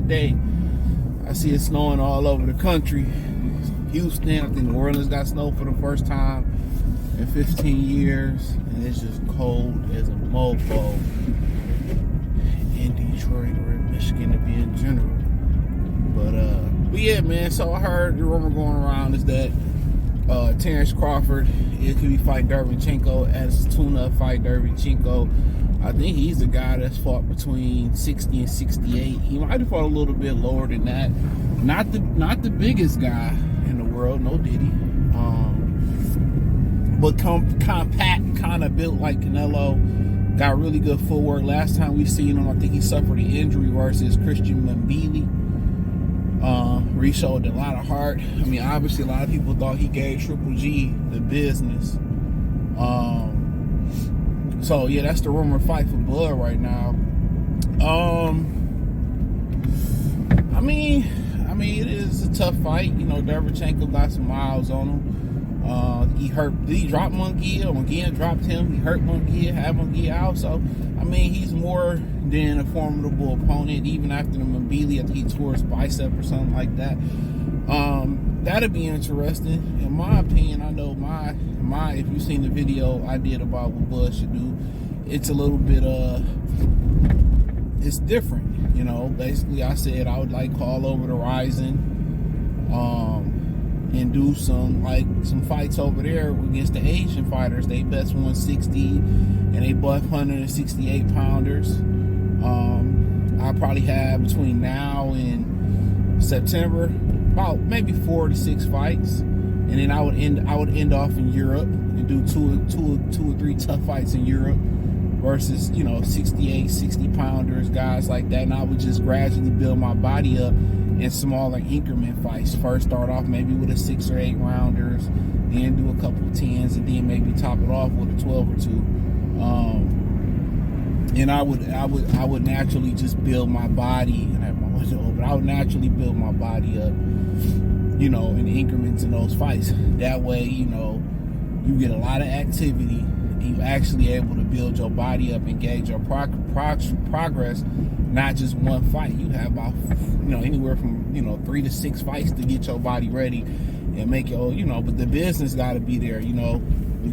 day. I see it snowing all over the country. Houston, I think New Orleans got snow for the first time in 15 years. And it's just cold as a mofo in Detroit or in Michigan to be in general. But yeah, man, so I heard the rumor going around is that Terence Crawford, it could be fighting Derevyanchenko as a tune-up fight. Derevyanchenko, I think he's the guy that's fought between 60 and 68. He might have fought a little bit lower than that. Not the biggest guy in the world, no Diddy. But compact, kind of built like Canelo. Got really good footwork. Last time we seen him, I think he suffered an injury versus Christian Mbili. Where he showed a lot of heart. I mean, obviously, a lot of people thought he gave Triple G the business. So yeah, that's the rumored fight for blood right now. I mean, it is a tough fight. You know, Derevyanchenko got some miles on him. He hurt. Did he drop Munguia? Munguia dropped him. He hurt Munguia, had Munguia out. So, I mean, he's more than a formidable opponent. Even after the Mbili, I think he tore his bicep or something like that. That'd be interesting. In my opinion, I know my. If you've seen the video I did about what Bud should do, it's a little bit it's different. You know, basically, I said I would like call over the Rising. And do some fights over there against the Asian fighters. They best 160 and they buff 168 pounders. I'll probably have between now and September about maybe 4 to 6 fights, and then I would end off in Europe and do two or three tough fights in Europe versus 68, 60 pounders, guys like that, and I would just gradually build my body up in smaller increment fights. First start off maybe with a 6 or 8 rounders, then do a couple of 10s, and then maybe top it off with a 12 or 2. And I would naturally just build my body, and I have my window open, I would naturally build my body up, in increments in those fights. That way, you get a lot of activity, and you're actually able to build your body up, engage your progress. Not just one fight. You have about, anywhere from, 3 to 6 fights to get your body ready and make your, but the business got to be there. You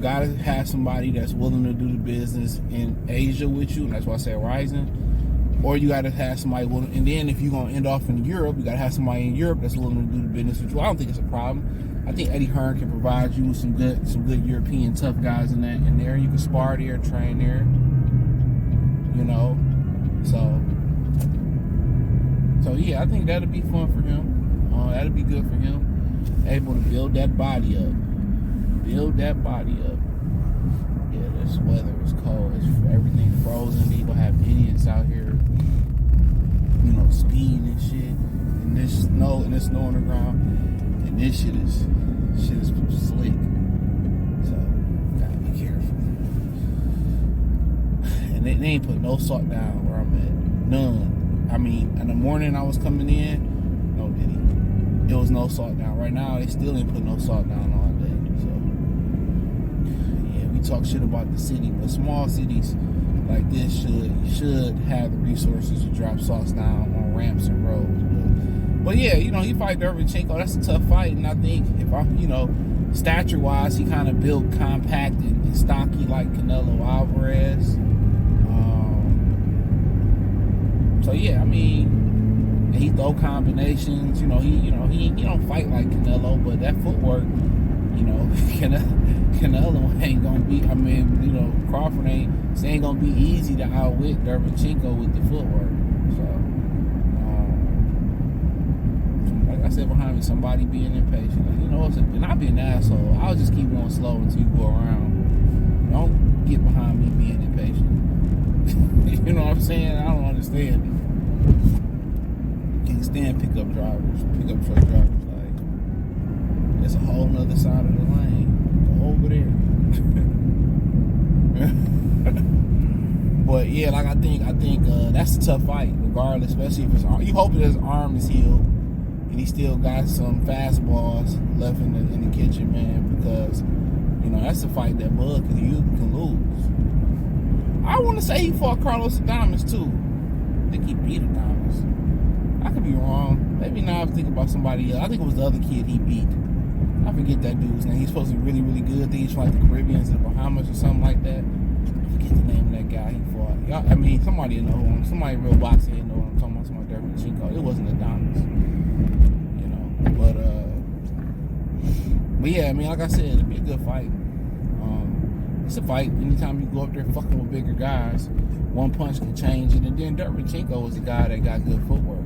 got to have somebody that's willing to do the business in Asia with you, and that's why I say Rising. Or you got to have somebody willing, and then if you're going to end off in Europe, you got to have somebody in Europe that's willing to do the business with you. I don't think it's a problem. I think Eddie Hearn can provide you with some good European tough guys in there. You can spar there, train there, So yeah, I think that'd be fun for him. That'd be good for him. Able to build that body up. Yeah, this weather is cold. It's everything frozen. They gonna have idiots out here, skiing and shit. And there's snow on the ground. And this shit is slick. So gotta be careful. And they ain't put no salt down where I'm at. None. I mean, in the morning I was coming in, no Diddy. There was no salt down. Right now, they still ain't put no salt down all day. So, yeah, we talk shit about the city, but small cities like this should have the resources to drop salts down on ramps and roads. But yeah, he fight Derevyanchenko. That's a tough fight, and I think if stature-wise, he kind of built compact and stocky like Canelo Alvarez. So yeah, I mean, he throw combinations. He don't fight like Canelo, but that footwork, Canelo ain't gonna be. I mean, Crawford ain't gonna be easy to outwit Derevyanchenko with the footwork. So, like I said behind me, somebody being impatient. And not be an asshole. I'll just keep going slow until you go around. Don't get behind me being impatient. You know what I'm saying? I don't understand. Can't stand pickup truck drivers. Like, it's a whole nother side of the lane. Go over there. But yeah, like I think that's a tough fight, regardless, especially if you hope that his arm is healed and he still got some fastballs left in the kitchen, man, because that's a fight that Bud can lose. I want to say he fought Carlos Adames too. I think he beat Adames. I I could be wrong. Maybe now I'm thinking about somebody else. I think it was the other kid he beat. I forget that dude's name. He's supposed to be really, really good. I think he's from like the Caribbeans and the Bahamas or something like that. I forget the name of that guy he fought. Y'all, I mean, somebody know him. Somebody real boxing know what I'm talking about. Somebody Derevyanchenko. It wasn't Adonis. You know. But yeah, I mean, like I said, it'd be a good fight. It's a fight. Anytime you go up there fucking with bigger guys, one punch can change it. And then Derevyanchenko was a guy that got good footwork.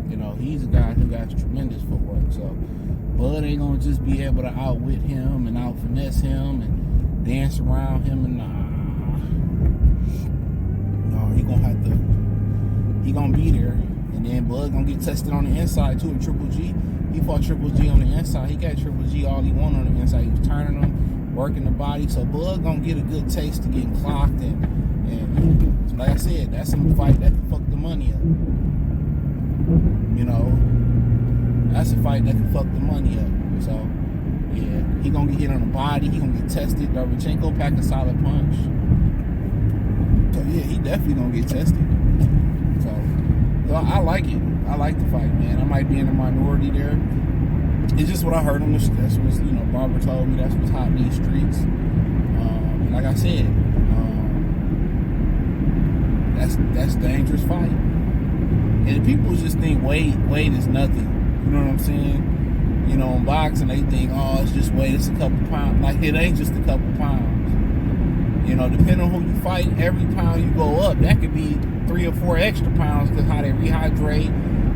You know, he's a guy who got tremendous footwork. So Bud ain't gonna just be able to outwit him and out finesse him and dance around him and no, he gonna have to. He gonna be there, and then Bud gonna get tested on the inside too. And Triple G, he fought Triple G on the inside. He got Triple G all he wanted on the inside. He was turning him, working the body. So Bud gonna get a good taste of getting clocked and like I said, that's some fight that can fuck the money up. You know, that's a fight that can fuck the money up. So yeah, he gonna get hit on the body. He gonna get tested. Derevyanchenko pack a solid punch. So yeah, he definitely gonna get tested. So I like it. I like the fight, man. I might be in the minority there. It's just what I heard on the streets. That's what, you know, Barbara told me. That's what's hot in these streets. Like I said, that's dangerous fight. And people just think weight is nothing. You know what I'm saying? You know, in boxing they think, oh, it's just weight. It's a couple pounds. Like, it ain't just a couple pounds. You know, depending on who you fight, every pound you go up, that could be 3 or 4 extra pounds because how they rehydrate,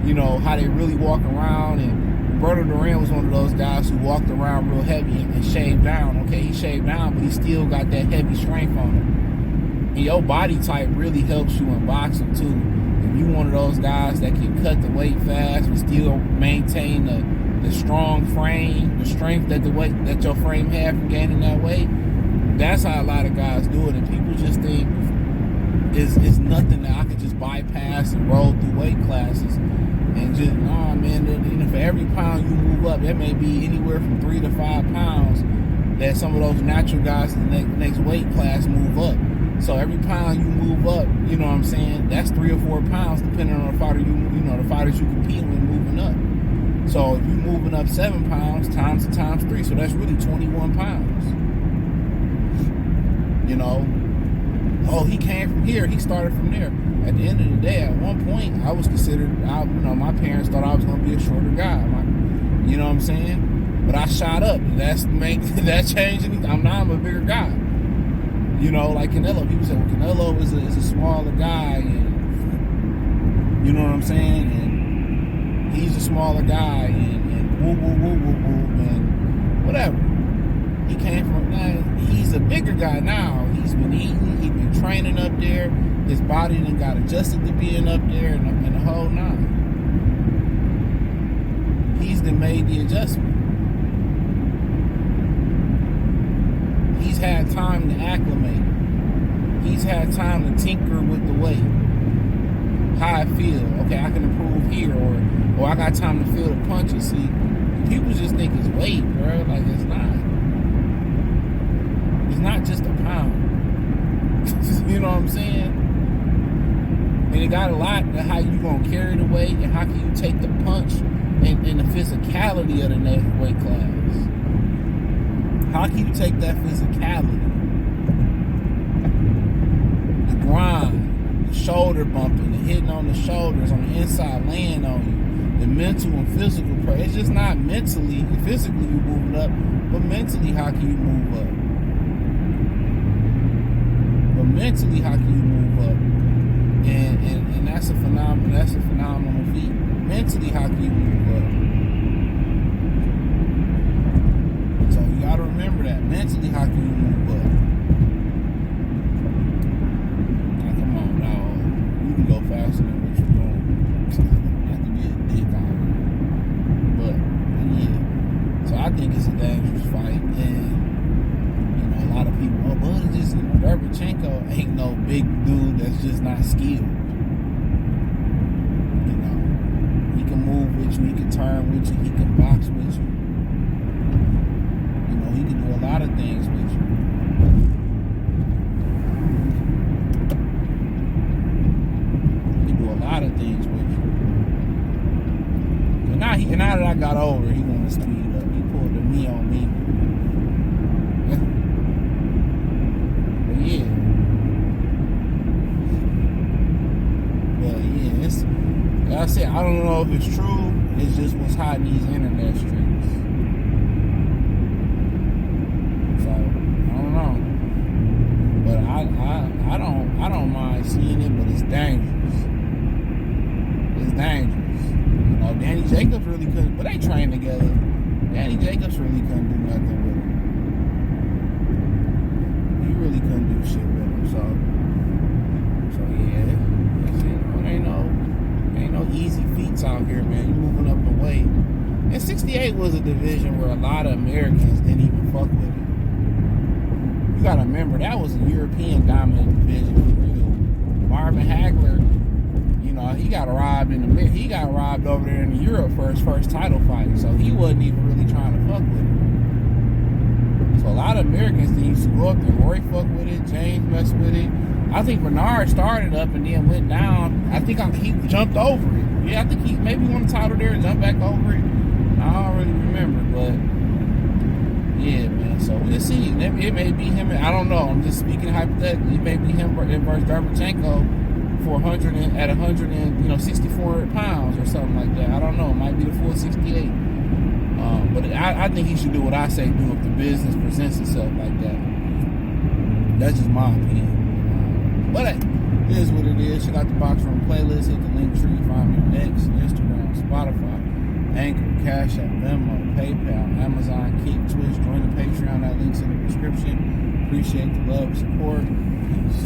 you know, how they really walk around. And Roberto Duran was one of those guys who walked around real heavy and shaved down. Okay, he shaved down, but he still got that heavy strength on him. And your body type really helps you in boxing too. If you one of those guys that can cut the weight fast but still maintain the strong frame, the strength that that your frame have from gaining that weight, that's how a lot of guys do it. And people just think it's nothing that I could just bypass and roll through weight classes. And just, nah, man, and for every pound you move up, that may be anywhere from 3 to 5 pounds that some of those natural guys in the next weight class move up. So every pound you move up, you know what I'm saying, that's 3 or 4 pounds depending on the fighter the fighters you compete with moving up. So if you're moving up 7 pounds times 3, so that's really 21 pounds. You know, oh, he came from here, he started from there. At the end of the day, at one point, I was considered, my parents thought I was going to be a shorter guy. You know what I'm saying? But I shot up. That changed anything. I'm a bigger guy. You know, like Canelo. People say, well, Canelo is a smaller guy. And, you know what I'm saying? And he's a smaller guy. And woo, woo, woo, woo, woo, and whatever. He came from that. He's a bigger guy now. He's been eating. He's been training up there. His body then got adjusted to being up there and the whole nine. He's then made the adjustment. He's had time to acclimate. He's had time to tinker with the weight. How I feel. Okay, I can improve here, or I got time to feel the punches. See, people just think it's weight, bro. Like, it's not. It's not just a pound. You know what I'm saying? And it got a lot of how you gonna carry the weight and how can you take the punch and the physicality of the next weight class. How can you take that physicality? The grind, the shoulder bumping, the hitting on the shoulders, on the inside, laying on you, the mental and physical pressure. It's just not mentally and physically you moving up, but mentally how can you move up? But mentally how can you move up? And that's a phenomenal feat. Mentally, how can you move up? So you gotta remember that. Mentally, how can you move up? Now, come on, now you can go faster than what you're going. You have to be a dick on it. But yeah. So I think it's a dangerous fight. And you know, a lot of people, oh, but it's just, Derevyanchenko ain't no big dude that's just not skilled. You know, he can move with you, he can turn with you, he can box with you. You know, he can do a lot of things with you. He can do a lot of things now that I got older, he want to speed up. He pulled the me on me. But yeah. But yeah, it's, like I said, I don't know if it's true. It's just what's hot in these internet streets. So, I don't know. But I don't mind seeing it, but it's dangerous. It's dangerous. You know, Danny Jacobs really couldn't, but they trained together. Danny Jacobs really couldn't do nothing with him. He really couldn't do shit with him. So yeah, ain't no easy feats out here, man. You moving up the weight. And 68 was a division where a lot of Americans didn't even fuck with it. You gotta remember, that was a European dominant division for real. Marvin Hagler, you know, he got robbed he got robbed over there in Europe for his first title fight. So he wasn't even really trying to fuck with it. So a lot of Americans didn't used to go up there. Roy fucked with it, James messed with it. I think Bernard started up and then went down. I think he jumped over it. Yeah, I think he maybe won the title there and jumped back over it. I don't really remember, but yeah, man. So we'll see. It may be him. I don't know. I'm just speaking hypothetically. It may be him versus Derevyanchenko for 164 pounds or something like that. I don't know. It might be the full 68. But I think he should do what I say do if the business presents itself like that. That's just my opinion. But hey, it is what it is. Check out the Box Room playlist. Hit the link tree. Find me on X, Instagram, Spotify, Anchor, Cash App, Venmo, PayPal, Amazon, Kick, Twitch. Join the Patreon. That link's in the description. Appreciate the love and support. Peace.